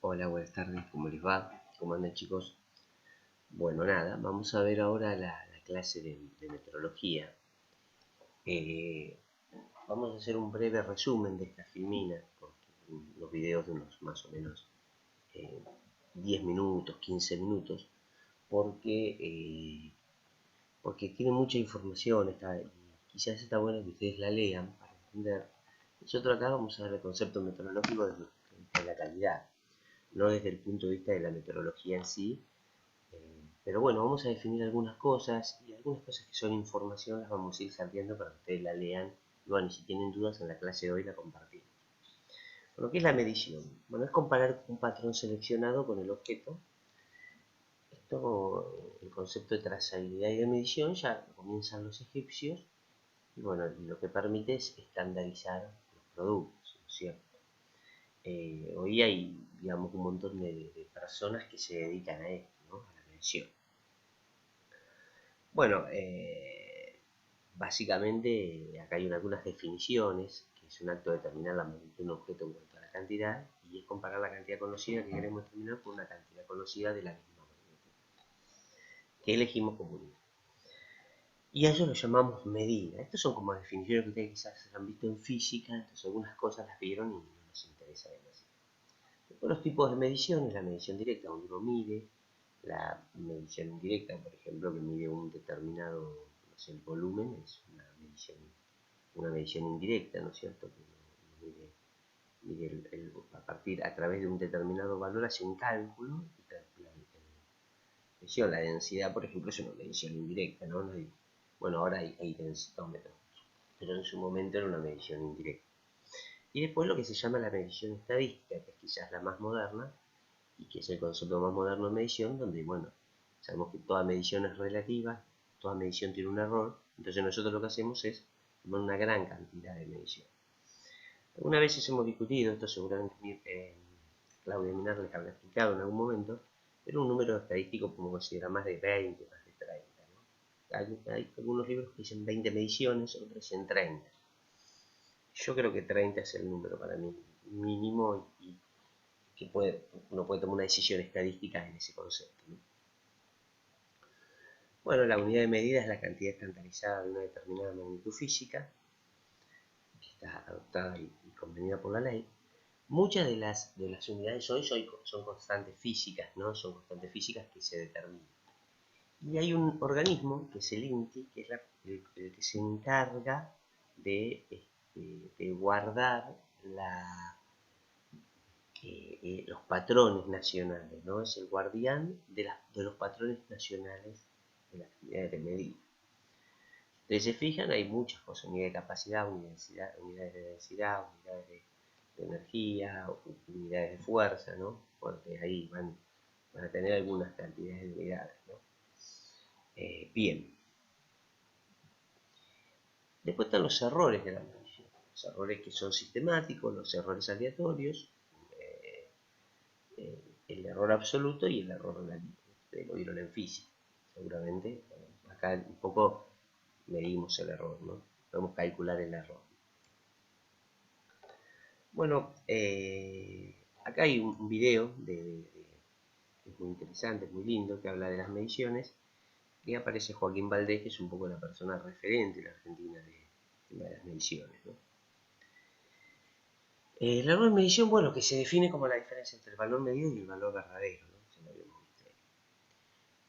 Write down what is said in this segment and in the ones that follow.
Hola, buenas tardes, ¿cómo les va? ¿Cómo andan, chicos? Bueno, nada, vamos a ver ahora la clase de meteorología. Eh, Vamos a hacer un breve resumen de esta filmina, porque los videos de unos más o menos eh, 10 minutos, 15 minutos, porque, porque tiene mucha información, y quizás está bueno que ustedes la lean para entender. Nosotros acá vamos a ver el concepto meteorológico desde el punto de vista de la calidad, no desde el punto de vista de la meteorología en sí. Pero bueno, vamos a definir algunas cosas y algunas cosas que son información las vamos a ir salteando para que ustedes la lean. Y bueno, y si tienen dudas en la clase de hoy la compartimos. Bueno, ¿qué es la medición? Bueno, es comparar un patrón seleccionado con el objeto. Esto, el concepto de trazabilidad y de medición ya comienzan los egipcios y bueno, lo que permite es estandarizar los productos, ¿no es cierto? Hoy hay, digamos, un montón de personas que se dedican a esto, ¿no? A la medición. Bueno, básicamente acá hay algunas definiciones, que es un acto de determinar la magnitud de un objeto en cuanto a la cantidad, y es comparar la cantidad conocida que queremos determinar con una cantidad conocida de la misma magnitud, que elegimos como unidad. Y a eso lo llamamos medida. Estas son como definiciones que ustedes quizás han visto en física, entonces algunas cosas las vieron y no nos interesa demasiado. Después los tipos de mediciones, la medición directa, donde uno mide, la medición indirecta, por ejemplo, que mide un determinado, no sé, el volumen, es una medición indirecta, ¿no es cierto? Que uno mide a partir, a través de un determinado valor, hace un cálculo y calcula medición. La densidad, por ejemplo, es una medición indirecta, ¿no? Bueno, ahora hay densitómetros, pero en su momento era una medición indirecta. Y después lo que se llama la medición estadística, que es quizás la más moderna, y que es el concepto más moderno de medición, donde, bueno, sabemos que toda medición es relativa, toda medición tiene un error, entonces nosotros lo que hacemos es tomar una gran cantidad de medición. Algunas veces hemos discutido, esto seguramente Claudia Minar les habrá explicado en algún momento, pero un número estadístico podemos considerar más de 20, más de 30. ¿No? Hay algunos libros que dicen 20 mediciones, otros dicen 30. Yo creo que 30 es el número para mí mínimo y que uno puede tomar una decisión estadística en ese concepto, ¿no? Bueno, la unidad de medida es la cantidad estandarizada de una determinada magnitud física, que está adoptada y convenida por la ley. Muchas de las unidades hoy son constantes físicas, ¿no? Son constantes físicas que se determinan. Y hay un organismo, que es el INTI, que es el que se encarga de guardar los patrones nacionales, ¿no? Es el guardián de los patrones nacionales de las unidades de medida. Ustedes se fijan, hay muchas cosas: unidades de capacidad, unidades de densidad, unidades de energía, unidades de fuerza, ¿no? Porque ahí van a tener algunas cantidades de unidades, ¿no? Bien. Después están los errores de la medición. Los errores que son sistemáticos, los errores aleatorios, el error absoluto y el error relativo. Ustedes lo vieron en física, seguramente. Acá un poco medimos el error, ¿no? Podemos calcular el error. Bueno, acá hay un video que es muy interesante, muy lindo, que habla de las mediciones, y aparece Joaquín Valdés, que es un poco la persona referente en la Argentina de las mediciones, ¿no? El error de medición, bueno, que se define como la diferencia entre el valor medido y el valor verdadero, ¿no? Ya lo habíamos visto ahí.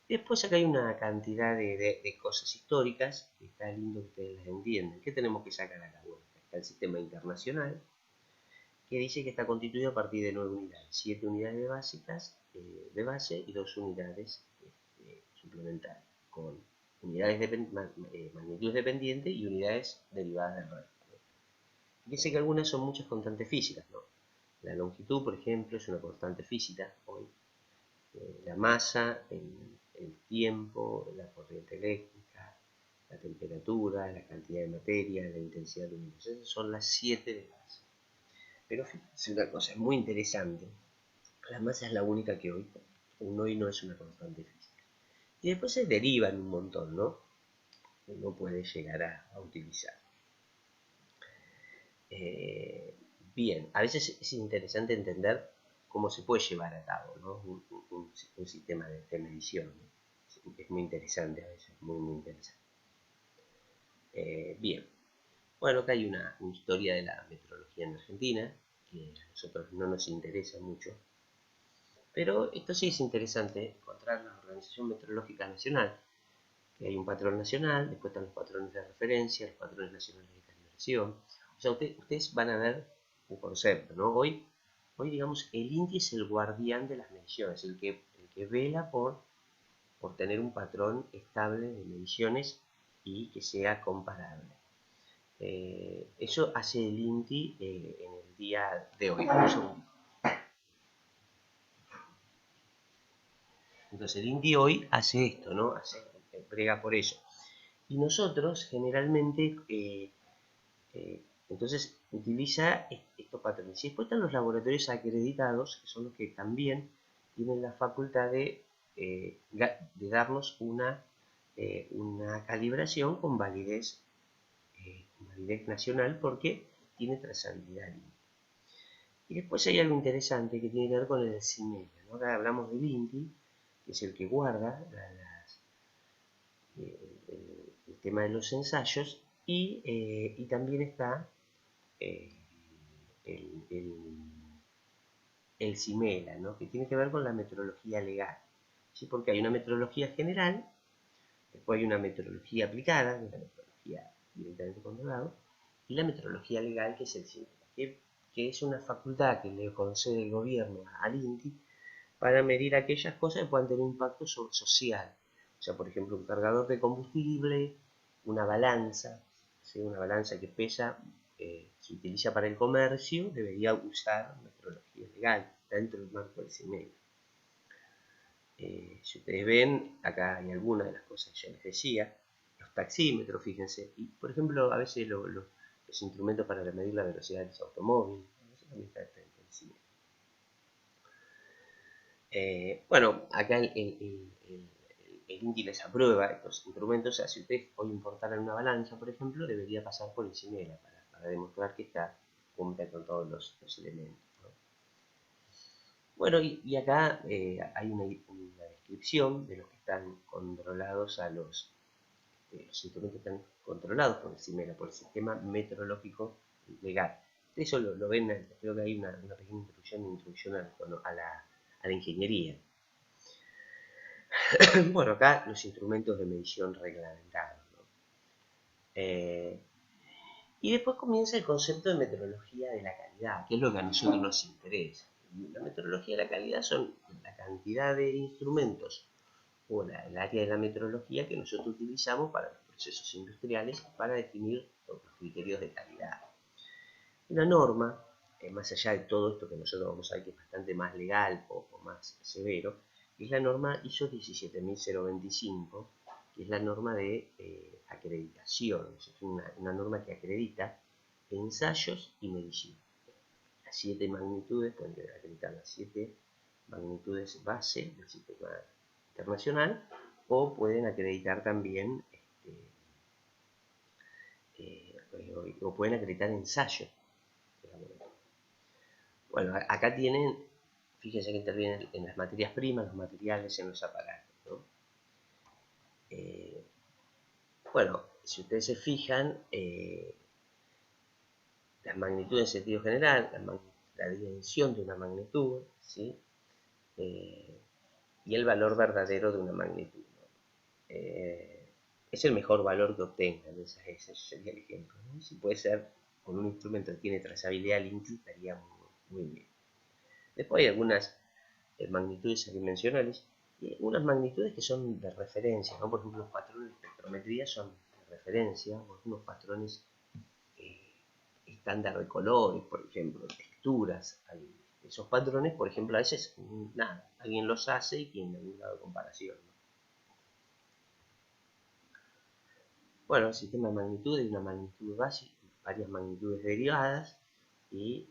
Después acá hay una cantidad de cosas históricas, que está lindo que ustedes las entiendan. ¿Qué tenemos que sacar acá? Bueno, está el sistema internacional, que dice que está constituido a partir de 9 unidades, 7 unidades básicas de base y 2 unidades suplementarias, con unidades magnitudes dependientes y unidades derivadas del resto. Fíjense que algunas son muchas constantes físicas, ¿no? La longitud, por ejemplo, es una constante física hoy. La masa, el tiempo, la corriente eléctrica, la temperatura, la cantidad de materia, la intensidad luminosa. Esas son las 7 de base. Pero fíjense una cosa, es muy interesante. La masa es la única que hoy no es una constante física. Y después se derivan un montón, ¿no? Que uno puede llegar a utilizar. Bien, a veces es interesante entender cómo se puede llevar a cabo, ¿no? un sistema de medición, ¿no? Es muy interesante a veces, muy interesante. Bien, bueno, acá hay una historia de la metrología en Argentina, que a nosotros no nos interesa mucho, pero esto sí es interesante, encontrar la Organización Meteorológica Nacional, que hay un patrón nacional, después están los patrones de referencia, los patrones nacionales de calibración. O sea, ustedes van a ver un concepto, ¿no? Hoy, digamos, el INTI es el guardián de las mediciones, el que vela por tener un patrón estable de mediciones y que sea comparable. Eso hace el INTI en el día de hoy. Entonces el INTI hoy hace esto, ¿no? Brega por eso. Y nosotros generalmente, entonces, utiliza estos patrones. Y después están los laboratorios acreditados, que son los que también tienen la facultad de darnos una calibración con validez nacional, porque tiene trazabilidad. Y después hay algo interesante que tiene que ver con el CIMELA, ¿no? Ahora hablamos del INTI, que es el que guarda el tema de los ensayos, y también está el CIMELA, ¿no? Que tiene que ver con la metrología legal, ¿sí? Porque hay una metrología general, después hay una metrología aplicada, que es la metrología directamente controlada, y la metrología legal, que es el CIMELA, que es una facultad que le concede el gobierno al INTI para medir aquellas cosas que puedan tener impacto social. O sea, por ejemplo, un cargador de combustible, una balanza, ¿sí? Una balanza que pesa, se utiliza para el comercio, debería usar metrología legal dentro del marco del CIMELA. Si ustedes ven, acá hay algunas de las cosas que ya les decía. Los taxímetros, fíjense, y por ejemplo, a veces los instrumentos para medir la velocidad de los automóviles, eso también está dentro del CIMELA. Bueno, acá el INTI les aprueba estos instrumentos. O sea, si ustedes hoy importaran una balanza, por ejemplo, debería pasar por el CIMELA para demostrar que cumple con todos los elementos, ¿no? Bueno, y acá hay una descripción de los que están controlados los instrumentos que están controlados por el CIMELA, por el Sistema Meteorológico Legal. Eso lo ven, creo que hay una pequeña introducción a la ingeniería. Bueno, acá los instrumentos de medición reglamentados, ¿no? Y después comienza el concepto de metrología de la calidad, que es lo que a nosotros nos interesa. La metrología de la calidad son la cantidad de instrumentos o el área de la metrología que nosotros utilizamos para los procesos industriales para definir los criterios de calidad. Una norma, más allá de todo esto que nosotros vamos a ver que es bastante más legal o más severo, es la norma ISO 17025, que es la norma de acreditación. Es una norma que acredita ensayos y mediciones. Las 7 magnitudes, pueden acreditar las 7 magnitudes base del sistema internacional, o pueden acreditar también o pueden acreditar ensayos. Bueno, acá tienen, fíjense que intervienen en las materias primas, los materiales, en los aparatos, ¿no? Bueno, si ustedes se fijan, las magnitudes en sentido general, la dimensión de una magnitud, ¿sí? Y el valor verdadero de una magnitud, ¿no? Es el mejor valor que obtengan, ese sería el ejemplo, ¿no? Si puede ser con un instrumento que tiene trazabilidad al INTI, estaría muy bien. Después hay algunas magnitudes adimensionales y unas magnitudes que son de referencia, ¿no? Por ejemplo, los patrones de espectrometría son de referencia, o algunos patrones estándar de colores, por ejemplo, texturas. Esos patrones, por ejemplo, a veces nada, alguien los hace y tiene algún grado de comparación, ¿no? Bueno, el sistema de magnitudes y una magnitud básica, varias magnitudes derivadas, y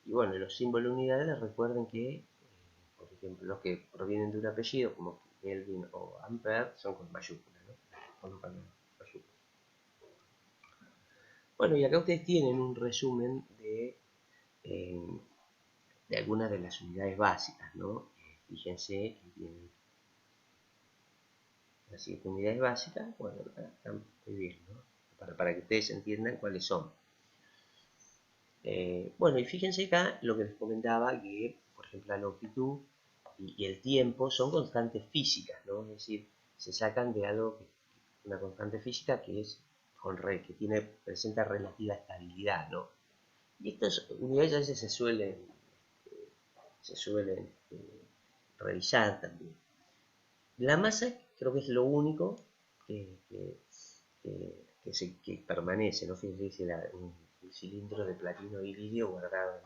bueno, los símbolos unidades, recuerden que, por ejemplo, los que provienen de un apellido, como Kelvin o Ampere, son con mayúsculas, ¿no? Con mayúsculas. Bueno, y acá ustedes tienen un resumen de de algunas de las unidades básicas, ¿no? Fíjense que tienen las 7 unidades básicas. Bueno, están muy bien, ¿no? Para que ustedes entiendan cuáles son. Bueno, y fíjense acá lo que les comentaba, que por ejemplo la longitud y el tiempo son constantes físicas, ¿no? Es decir, se sacan de algo, una constante física que es que presenta relativa estabilidad, ¿no? Y estas unidades a veces se suelen revisar también. La masa creo que es lo único que permanece, ¿no? Fíjense un cilindro de platino y iridio guardado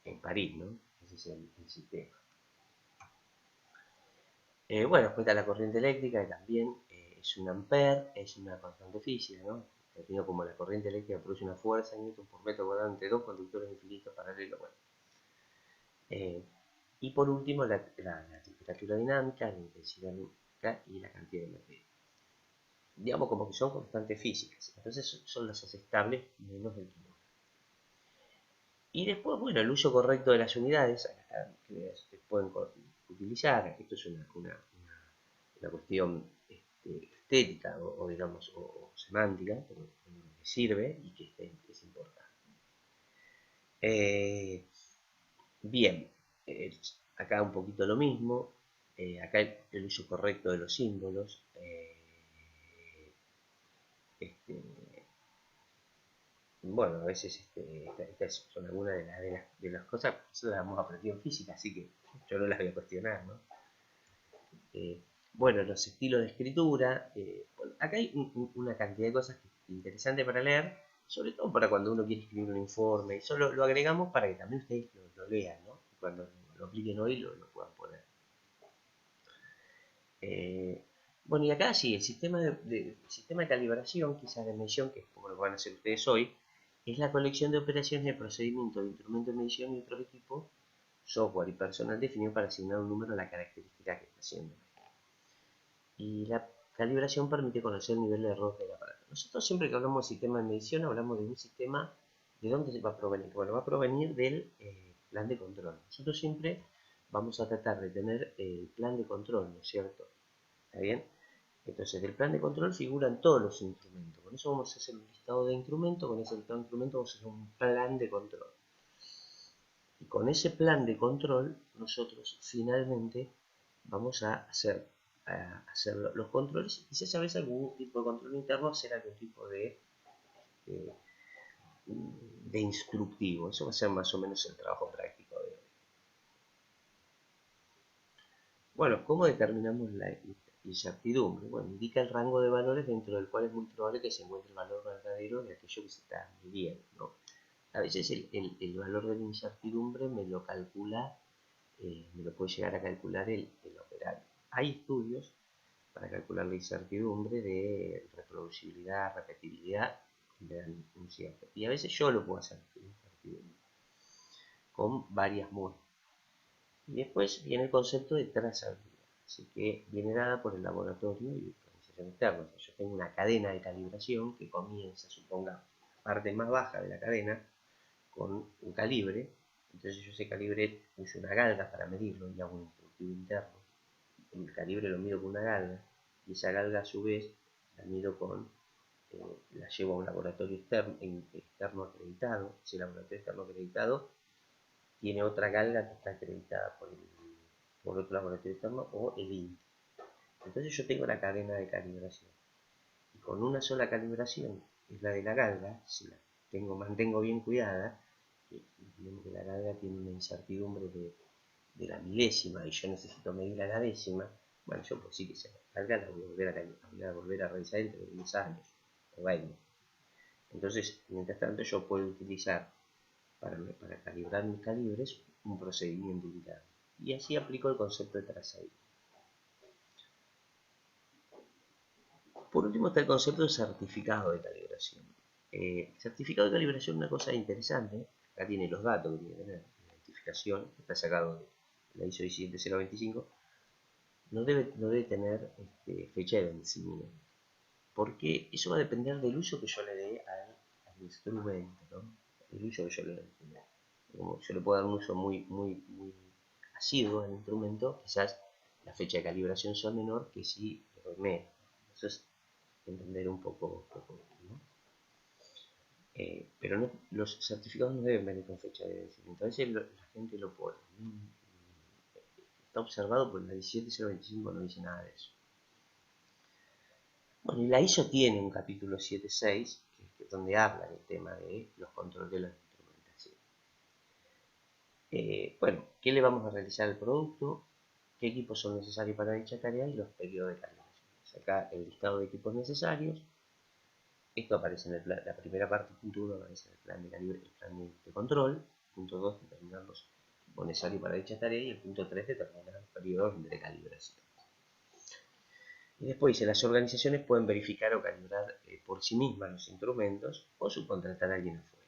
en París, ¿no? Ese es el sistema. Bueno, después está la corriente eléctrica, que también es un ampere, es una constante física, ¿no? Definido como la corriente eléctrica produce una fuerza en newton por metro cuadrado entre dos conductores infinitos paralelos. Bueno. Y por último, la temperatura dinámica, la intensidad lumínica y la cantidad de materia. Digamos como que son constantes físicas, entonces son las estables menos el kilómetro. Y después, bueno, el uso correcto de las unidades, que se pueden utilizar. Esto es una cuestión estética o digamos, o semántica, pero que sirve y que es importante. Bien, acá un poquito lo mismo. Acá el uso correcto de los símbolos. Bueno, a veces estas son algunas de las cosas que nosotros hemos aprendido en física, así que yo no las voy a cuestionar, ¿no? Bueno, los estilos de escritura. Bueno, acá hay una cantidad de cosas interesantes para leer, sobre todo para cuando uno quiere escribir un informe. Y solo lo agregamos para que también ustedes lo lean, ¿no? Y cuando lo apliquen hoy lo puedan poner. Bueno, y acá sí, el sistema de calibración, quizás de medición, que es como lo van a hacer ustedes hoy, es la colección de operaciones de procedimientos de instrumentos de medición y otros equipos, software y personal definido para asignar un número a la característica que está haciendo. Y la calibración permite conocer el nivel de error del aparato. Nosotros siempre que hablamos de sistema de medición hablamos de un sistema. ¿De dónde se va a provenir? Bueno, va a provenir del plan de control. Nosotros siempre vamos a tratar de tener el plan de control, ¿no es cierto? ¿Está bien? Entonces, del plan de control figuran todos los instrumentos. Con eso vamos a hacer un listado de instrumentos. Con ese listado de instrumentos vamos a hacer un plan de control. Y con ese plan de control, nosotros finalmente vamos a hacer los controles. Y quizás a veces algún tipo de control interno, hacer algún tipo de instructivo. Eso va a ser más o menos el trabajo práctico de hoy. Bueno, ¿cómo determinamos la incertidumbre? Bueno, indica el rango de valores dentro del cual es muy probable que se encuentre el valor verdadero de aquello que se está midiendo, ¿no? A veces el valor de la incertidumbre me lo calcula, me lo puede llegar a calcular el operario. Hay estudios para calcular la incertidumbre de reproducibilidad, repetibilidad, cierto. Y a veces yo lo puedo hacer, con varias muestras. Y después viene el concepto de trazabilidad, así que viene dada por el laboratorio y organización externa. O sea, yo tengo una cadena de calibración que comienza, supongamos, la parte más baja de la cadena con un calibre. Entonces yo ese calibre uso una galga para medirlo y hago un instructivo interno. El calibre lo mido con una galga y esa galga a su vez la mido la llevo a un laboratorio externo acreditado. Ese laboratorio externo acreditado tiene otra galga que está acreditada por otro laboratorio externo o el INTI. Entonces yo tengo la cadena de calibración. Y con una sola calibración, que es la de la galga, si la mantengo bien cuidada, digamos que la galga tiene una incertidumbre de la milésima y yo necesito medir a la décima. Bueno, yo pues sí que esa galga la voy a volver a revisar dentro de 10 años o 20. Entonces, mientras tanto, yo puedo utilizar para calibrar mis calibres un procedimiento interno. Y así aplico el concepto de trazabilidad. Por último está el concepto de certificado de calibración. Certificado de calibración es una cosa interesante. Acá tiene los datos que tiene que tener. La identificación, que está sacado de la ISO 17025. No debe tener fecha de vencimiento. Porque eso va a depender del uso que yo le dé al instrumento, ¿no? El uso que yo le dé al instrumento. como yo le puedo dar un uso muy asiduo al instrumento, quizás la fecha de calibración sea menor que si le doy menos. Eso es entender un poco ¿no? Pero no, los certificados no deben venir con fecha de vencimiento. A veces la gente lo pone. Está observado por la 17025, no dice nada de eso. Bueno, y la ISO tiene un capítulo 7.6, que es donde habla del tema de los controles de la instrumentación. Bueno, ¿qué le vamos a realizar al producto? ¿Qué equipos son necesarios para dicha tarea? Y los periodos de calibración. Acá el listado de equipos necesarios. Esto aparece en el plan, la primera parte, punto 1, aparece en el plan de control. Punto 2, determinar los equipos necesarios para dicha tarea. Y el punto 3, determinar los periodos de calibración. Y después dice, las organizaciones pueden verificar o calibrar por sí mismas los instrumentos o subcontratar a alguien afuera.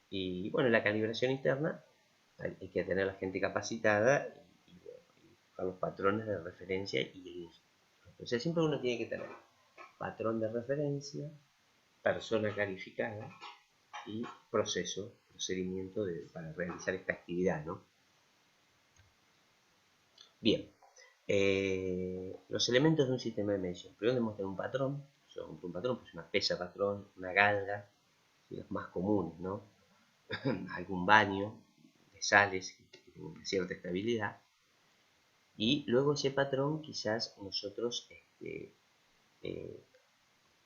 Y bueno, la calibración interna, hay que tener la gente capacitada y buscar los patrones de referencia y el uso. Entonces siempre uno tiene que tener patrón de referencia, persona calificada y procedimiento para realizar esta actividad, ¿no? Bien, los elementos de un sistema de medición. Primero debemos tener un patrón. Yo compro un patrón, pues una pesa patrón, una galga, los más comunes, ¿no? Algún baño de sales que tenga una cierta estabilidad. Y luego ese patrón quizás nosotros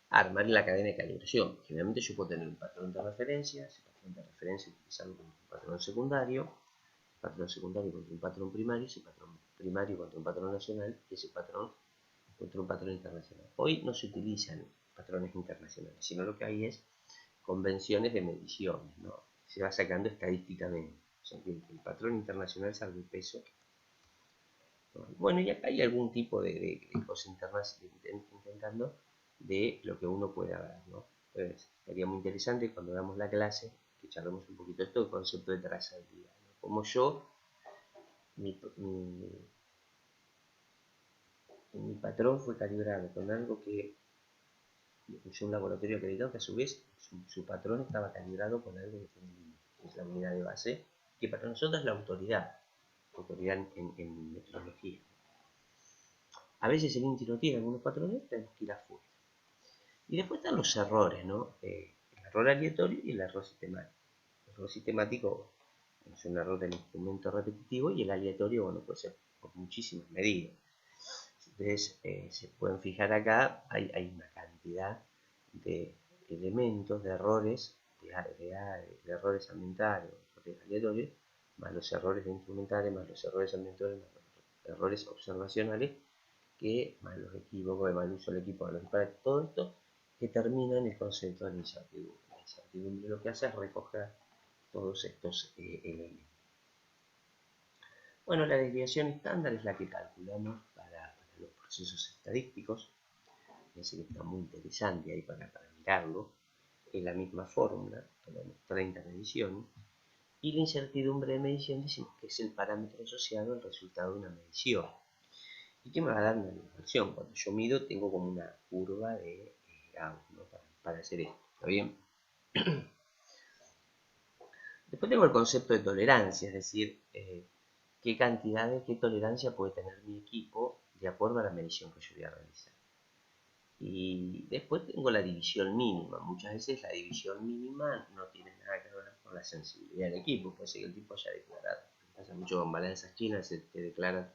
armar la cadena de calibración. Generalmente yo puedo tener un patrón de referencia, ese patrón de referencia utilizarlo como un patrón secundario contra un patrón primario, ese patrón primario contra un patrón nacional y ese patrón contra un patrón internacional. Hoy no se utilizan patrones internacionales, sino lo que hay es convenciones de mediciones, ¿no? Se va sacando estadísticamente. O sea, que el patrón internacional salve el peso. Bueno, y acá hay algún tipo de cosas internas intentando de lo que uno pueda ver, ¿no? Entonces, sería muy interesante cuando damos la clase que charlemos un poquito de esto, el concepto de trazabilidad, ¿no? Como yo, mi patrón fue calibrado con algo que es un laboratorio acreditado, que a su vez su patrón estaba calibrado con algo que tiene que es la unidad de base, que para nosotros es la autoridad en metrología. A veces el INTI no tiene algunos patrones, tenemos que ir afuera. Y después están los errores, ¿no? El error aleatorio y el error sistemático. El error sistemático es un error del instrumento repetitivo y el aleatorio, bueno, puede ser por muchísimas medidas. Entonces, se pueden fijar acá, hay una cantidad de elementos, de errores, de errores ambientales, errores aleatorios, más los errores instrumentales, más los errores ambientales, más los errores observacionales, que más los equívocos, de mal uso del equipo, todo esto determina el concepto de la incertidumbre. La incertidumbre lo que hace es recoger todos estos elementos. Bueno, la desviación estándar es la que calculamos para los procesos estadísticos. Parece que está muy interesante ahí para mirarlo. Es la misma fórmula, tenemos 30 mediciones. Y la incertidumbre de medición decimos que es el parámetro asociado al resultado de una medición. ¿Y qué me va a dar una dispersión? Cuando yo mido tengo como una curva de Gauss, ¿no? para hacer esto. ¿Está bien? Después tengo el concepto de tolerancia, es decir, qué cantidad qué tolerancia puede tener mi equipo de acuerdo a la medición que yo voy a realizar. Y después tengo la división mínima. Muchas veces la división mínima no tiene nada que ver con la sensibilidad del equipo. Puede ser que el tipo haya declarado. Pasa mucho con balanzas chinas, te declaran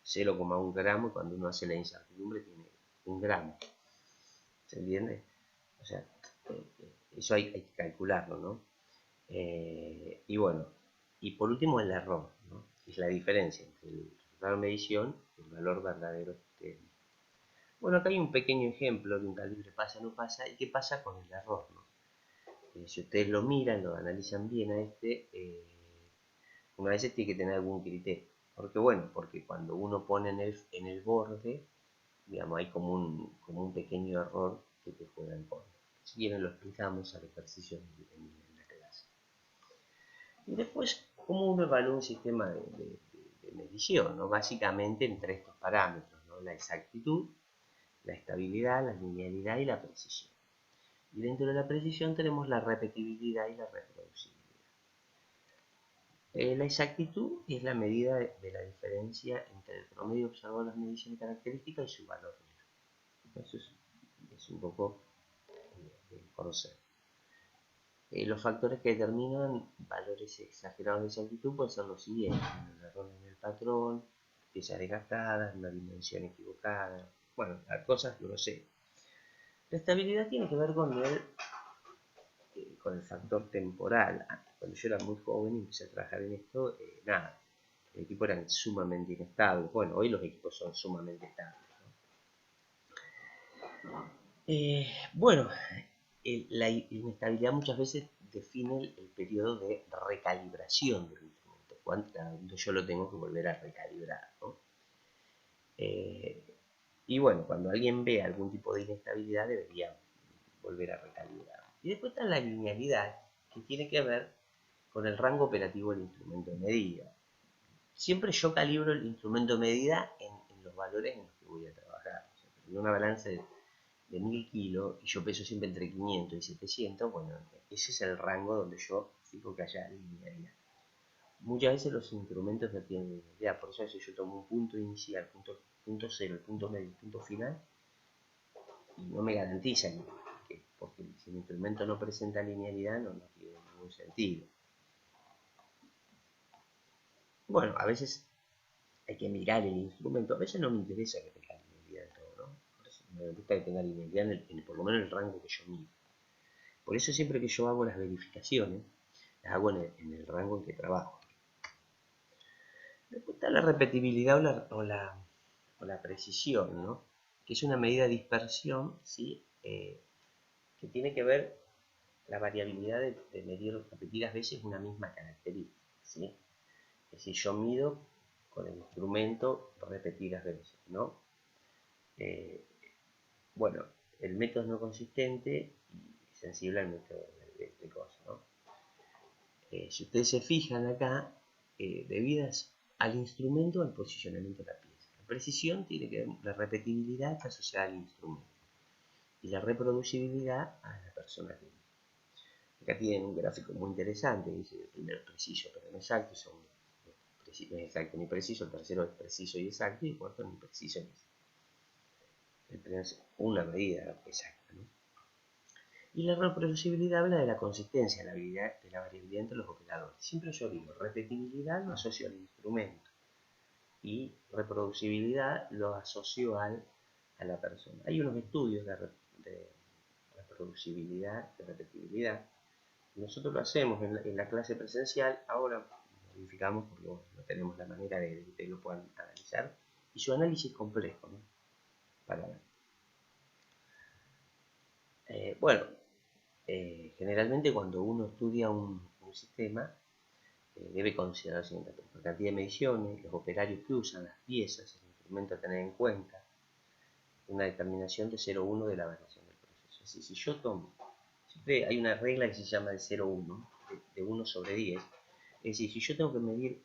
0,1 gramo y cuando uno hace la incertidumbre tiene 1 gramo. ¿Se entiende? O sea, eso hay que calcularlo, ¿no? Y bueno, y por último el error, ¿no? Es la diferencia entre el resultado de medición y el valor verdadero que bueno, acá hay un pequeño ejemplo de un calibre pasa o no pasa y qué pasa con el error, ¿no? Si ustedes lo miran, lo analizan bien a una vez tiene que tener algún criterio. Porque bueno, porque cuando uno pone en el borde, digamos, hay como un pequeño error que te juega en contra. Si quieren lo explicamos al ejercicio en la clase. Y después, ¿cómo uno evalúa un sistema de medición? ¿No? Básicamente entre estos parámetros, ¿no? La exactitud, la estabilidad, la linealidad y la precisión. Y dentro de la precisión tenemos la repetibilidad y la reproducibilidad. La exactitud es la medida de la diferencia entre el promedio observado en las mediciones características y su valor real. Eso es un poco el concepto. Los factores que determinan valores exagerados de exactitud pueden ser los siguientes: un error en el patrón, piezas desgastadas, una dimensión equivocada, bueno, las cosas lo sé. La estabilidad tiene que ver con el factor temporal. Cuando yo era muy joven y empecé a trabajar en esto, nada, el equipo era sumamente inestable. Bueno, hoy los equipos son sumamente estables, ¿no? Bueno, la inestabilidad muchas veces define el periodo de recalibración del instrumento, cuando yo lo tengo que volver a recalibrar, ¿no? Y bueno, cuando alguien ve algún tipo de inestabilidad debería volver a recalibrar. Y después está la linealidad, que tiene que ver con el rango operativo del instrumento de medida. Siempre yo calibro el instrumento de medida en los valores en los que voy a trabajar. O sea, en una balanza de 1000 kilos y yo peso siempre entre 500 y 700, bueno, ese es el rango donde yo fijo que haya linealidad. Muchas veces los instrumentos no tienen linealidad, por eso a veces yo tomo un punto inicial, punto cero, el punto medio, el punto final, y no me garantizan porque si el instrumento no presenta linealidad no tiene ningún sentido. Bueno, a veces hay que mirar el instrumento, a veces no me interesa que tenga linealidad de todo, ¿no? Me gusta que tenga linealidad por lo menos en el rango que yo mido. Por eso siempre que yo hago las verificaciones, las hago en el rango en que trabajo. Después está la repetibilidad o la precisión, ¿no? Que es una medida de dispersión, ¿sí? Que tiene que ver la variabilidad de medir repetidas veces una misma característica, ¿sí? Es decir, yo mido con el instrumento repetidas veces, ¿no? Bueno, el método es no consistente y sensible al método de cosas, ¿no? Si ustedes se fijan acá, debidas al instrumento, al posicionamiento de la pieza. La precisión tiene que ver, la repetibilidad está asociada al instrumento y la reproducibilidad a la persona que vive. Acá tienen un gráfico muy interesante, dice el primero preciso pero no exacto, el segundo no es exacto ni preciso, el tercero es preciso y exacto y el cuarto ni preciso ni exacto. El primero es una medida exacta, ¿no? Y la reproducibilidad habla de la consistencia, de la variabilidad entre los operadores. Siempre yo digo, repetibilidad lo asocio al instrumento y reproducibilidad lo asocio a la persona. Hay unos estudios de reproducibilidad, de repetibilidad. Nosotros lo hacemos en la clase presencial, ahora modificamos porque bueno, no tenemos la manera de que ustedes lo puedan analizar. Y su análisis complejo, ¿no? Para ver. Bueno, generalmente cuando uno estudia un sistema, debe considerar la cantidad de mediciones, los operarios que usan, las piezas, el instrumento a tener en cuenta, una determinación de 0,1 de la variación del proceso. Es decir, si yo tomo, siempre hay una regla que se llama de 0,1, de 1 sobre 10, es decir, si yo tengo que medir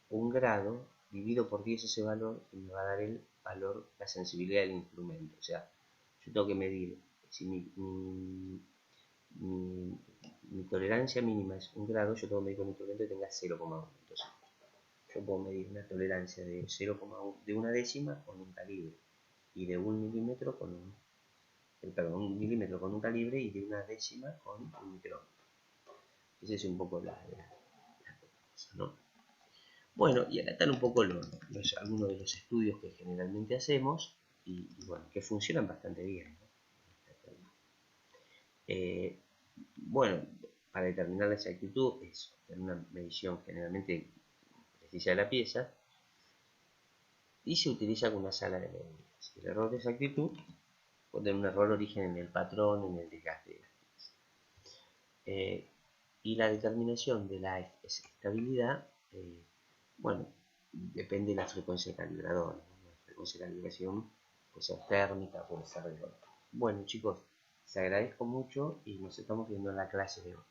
un grado, divido por 10 ese valor y me va a dar el valor, la sensibilidad del instrumento. O sea, yo tengo que medir, si mi tolerancia mínima es un grado, yo tengo que medir con un instrumento que tenga 0,1. Entonces, yo puedo medir una tolerancia de 0,1 de una décima con un calibre y de 1 milímetro con un milímetro con un calibre y de una décima con un micrómetro. Esa es un poco la cosa, ¿no? Bueno, y acá están un poco algunos de los estudios que generalmente hacemos y bueno, que funcionan bastante bien, ¿no? Bueno, para determinar la exactitud es obtener una medición generalmente precisa de la pieza y se utiliza con una sala de medidas. El error de exactitud puede tener un error de origen en el patrón, en el desgaste de la pieza. Y la determinación de la estabilidad, bueno, depende de la frecuencia de calibrador, ¿no? La frecuencia de calibración puede ser térmica, puede ser de golpe. Bueno chicos, les agradezco mucho y nos estamos viendo en la clase de hoy.